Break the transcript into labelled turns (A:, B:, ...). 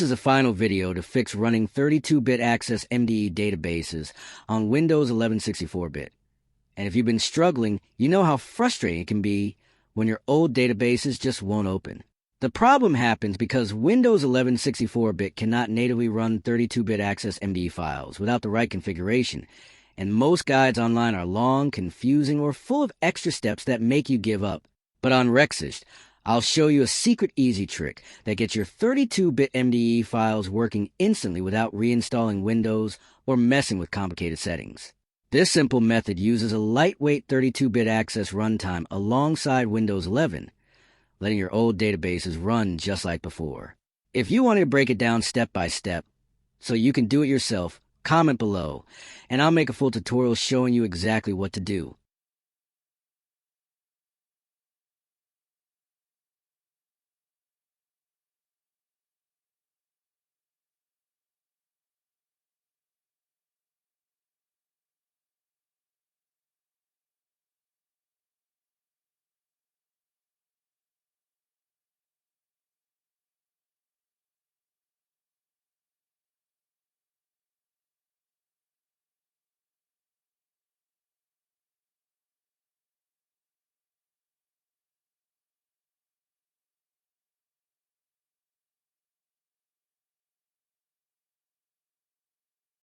A: This is a final video to fix running 32-bit Access MDE databases on Windows 11 64-bit. And if you've been struggling, you know how frustrating it can be when your old databases just won't open. The problem happens because Windows 11 64-bit cannot natively run 32-bit Access MDE files without the right configuration, and most guides online are long, confusing, or full of extra steps that make you give up. But on Rexist, I'll show you a secret easy trick that gets your 32-bit MDE files working instantly without reinstalling Windows or messing with complicated settings. This simple method uses a lightweight 32-bit Access Runtime alongside Windows 11, letting your old databases run just like before. If you want to break it down step by step so you can do it yourself, comment below, and I'll make a full tutorial showing you exactly what to do.